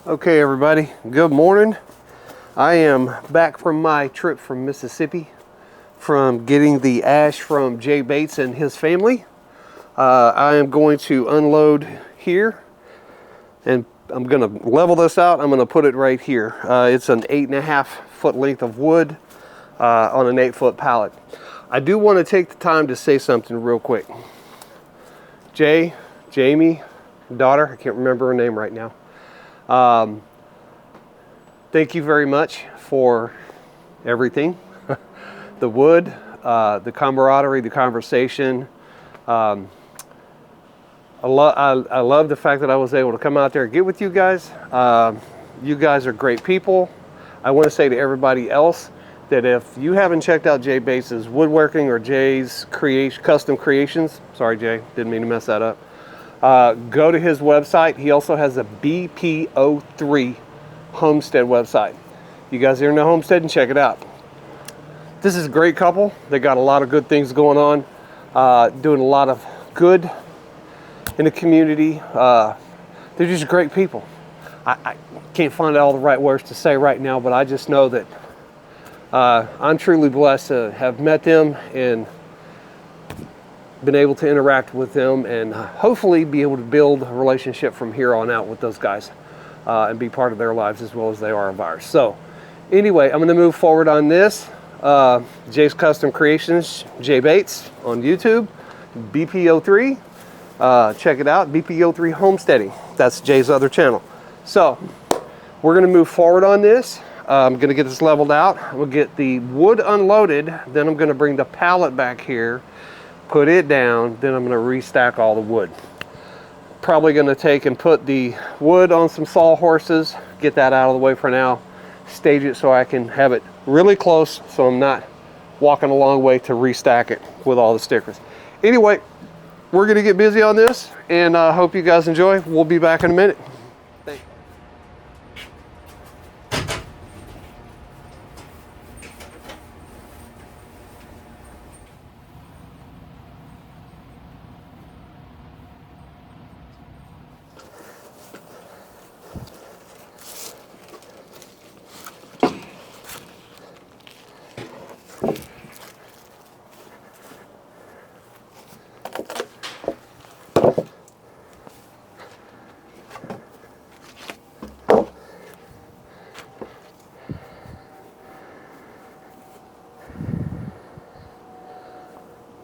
Okay, everybody, good morning. I am back from my trip from Mississippi from getting the ash from Jay Bates and his family. I am going to unload here and I'm going to level this out. I'm going to put it right here. It's an 8.5-foot length of wood on an 8-foot pallet. I do want to take the time to say something real quick. Jamie, daughter, I can't remember her name right now. Thank you very much for everything. The wood, the camaraderie, the conversation. I love the fact that I was able to come out there and get with you guys. You guys are great people. I want to say to everybody else that if you haven't checked out Jay Bates' woodworking or Jay's custom creations, sorry Jay, didn't mean to mess that up. Go to his website. He also has a BPO3 homestead website. You guys are in the homestead and check it out. This is a great couple. They got a lot of good things going on, doing a lot of good in the community. They're just great people. I can't find all the right words to say right now, but I just know that I'm truly blessed to have met them and been able to interact with them and hopefully be able to build a relationship from here on out with those guys and be part of their lives as well as they are of ours. So anyway, I'm going to move forward on this. Jay's Custom Creations, Jay Bates on YouTube, BPO3. Check it out, BPO3 Homesteading. That's Jay's other channel. So we're going to move forward on this. I'm going to get this leveled out. We'll get the wood unloaded. Then I'm going to bring the pallet back here, put it down. Then I'm going to restack all the wood. Probably going to take and put the wood on some sawhorses, get that out of the way for now, stage it so I can have it really close so I'm not walking a long way to restack it with all the stickers. Anyway, we're going to get busy on this and hope you guys enjoy. We'll be back in a minute. Thanks.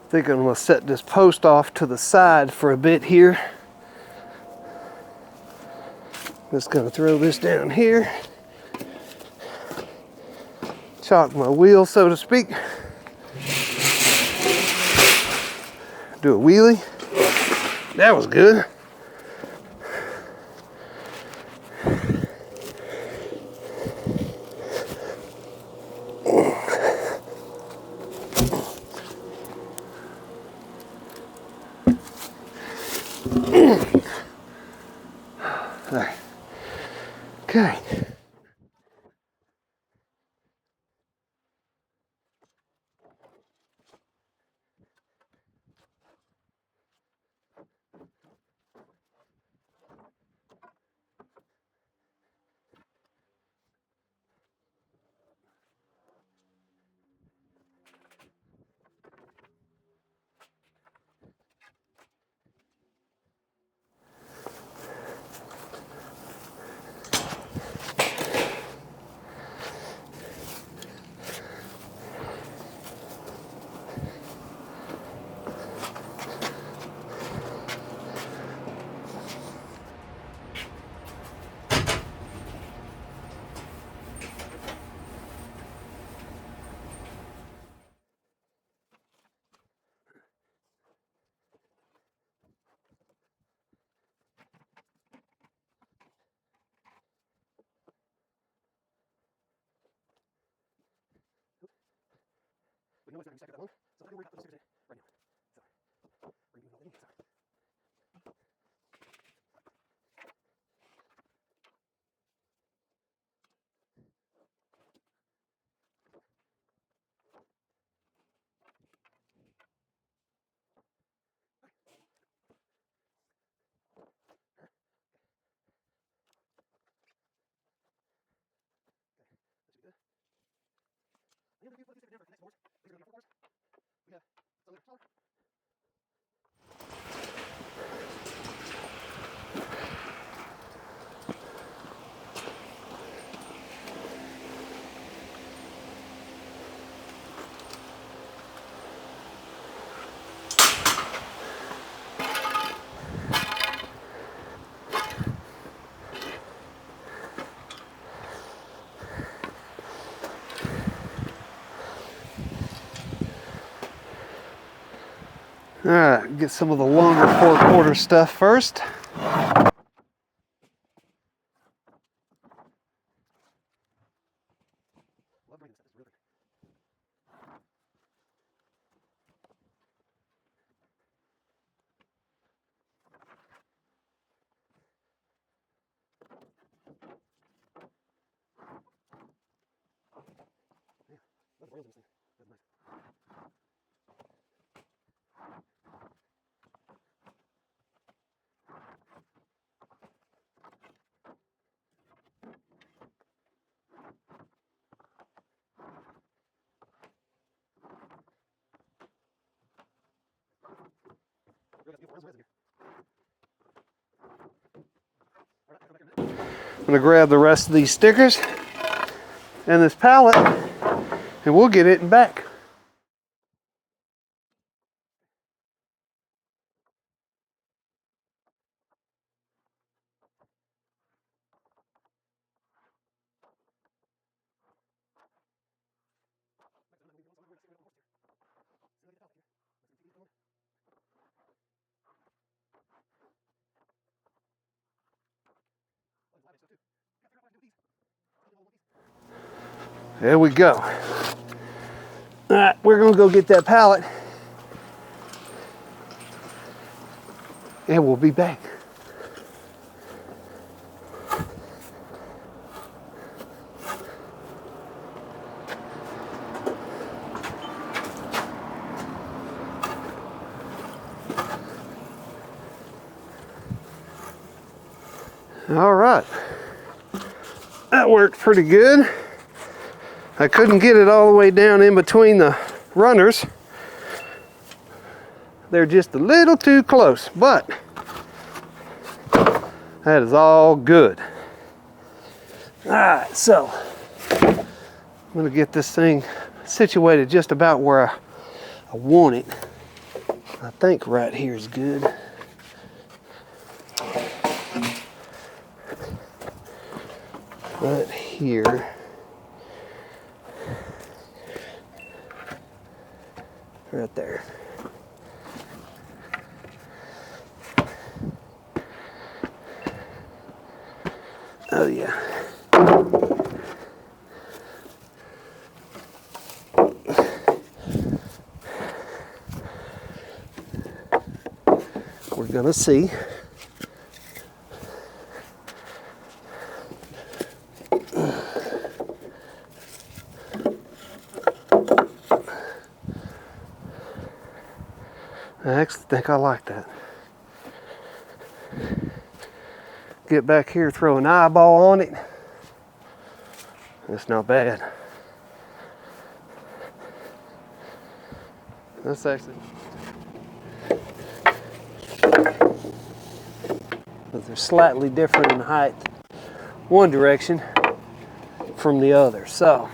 I think I'm going to set this post off to the side for a bit here. Just going to throw this down here. Chalk my wheel, so to speak. Do a wheelie. That was good. There. Okay. We know it's not exactly that long, so I can worry about those stickers right now. So, we're going to do sorry. All right, get some of the longer 4/4 stuff first. I'm gonna grab the rest of these stickers and this pallet, and we'll get it in back. There we go. All right, we're gonna go get that pallet, and we'll be back. All right, that worked pretty good. I couldn't get it all the way down in between the runners. They're just a little too close, but that is all good. All right, so I'm gonna get this thing situated just about where I want it. I think right here is good. Right here. Right there. Oh yeah. We're gonna see. I actually think I like that. Get back here, throw an eyeball on it. That's not bad. That's actually, but they're slightly different in height, one direction from the other. So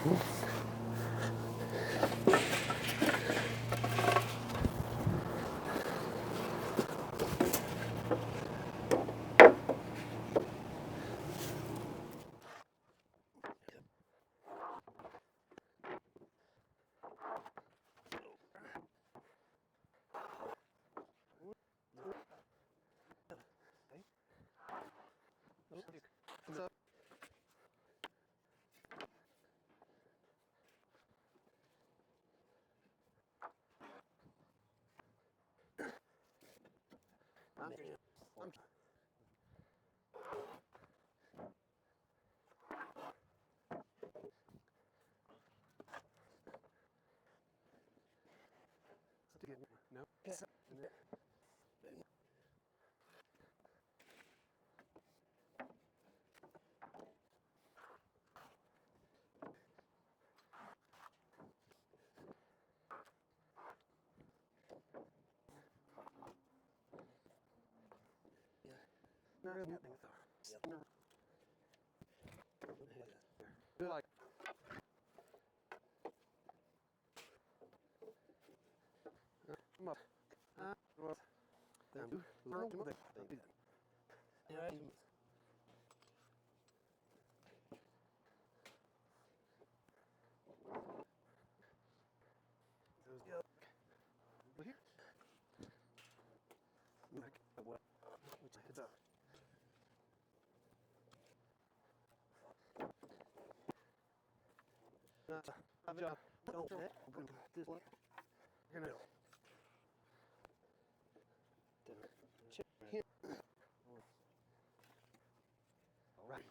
All right.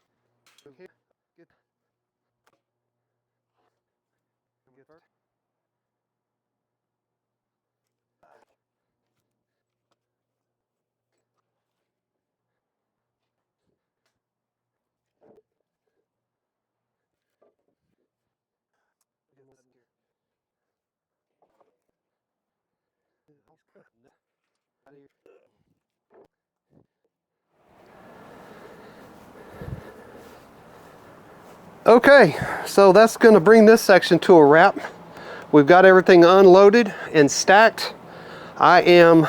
Okay. Good. Get first. Okay, so that's going to bring this section to a wrap. We've got everything unloaded and stacked. I am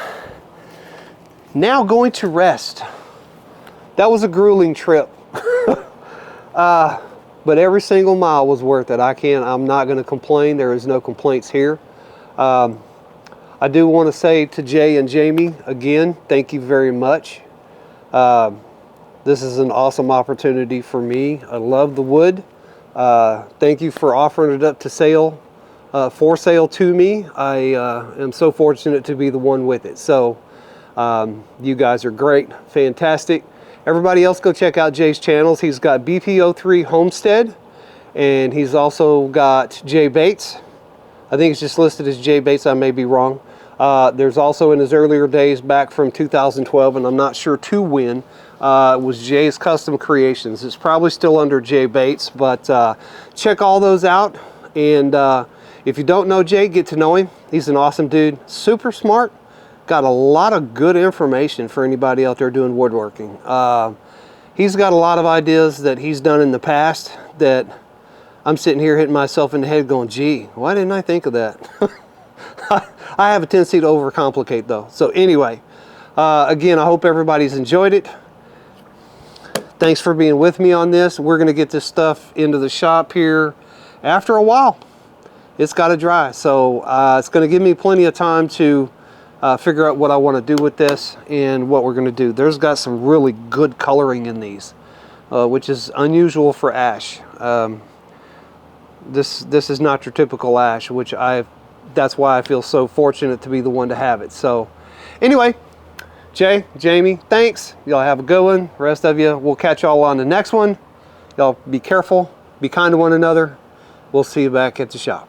now going to rest. That was a grueling trip. But every single mile was worth it. I'm not going to complain. There is no complaints here. I do want to say to Jay and Jamie, again, thank you very much. This is an awesome opportunity for me. I love the wood. Thank you for offering it up to sale, for sale to me. I am so fortunate to be the one with it. So you guys are great, fantastic. Everybody else go check out Jay's channels. He's got BP03 Homestead, and he's also got Jay Bates. I think it's just listed as Jay Bates. I may be wrong. There's also in his earlier days back from 2012, and I'm not sure to when, it was Jay's Custom Creations. It's probably still under Jay Bates, but check all those out. And if you don't know Jay, get to know him. He's an awesome dude, super smart. Got a lot of good information for anybody out there doing woodworking. He's got a lot of ideas that he's done in the past that I'm sitting here hitting myself in the head going, gee, why didn't I think of that? I have a tendency to overcomplicate though. So anyway, again, I hope everybody's enjoyed it. Thanks for being with me on this. We're gonna get this stuff into the shop here after a while. It's gotta dry. So it's gonna give me plenty of time to figure out what I want to do with this and what we're going to do. There's got some really good coloring in these, which is unusual for ash. This is not your typical ash, which that's why I feel so fortunate to be the one to have it. So anyway, Jay, Jamie, thanks. Y'all have a good one. The rest of you, we'll catch y'all on the next one. Y'all be careful, be kind to one another. We'll see you back at the shop.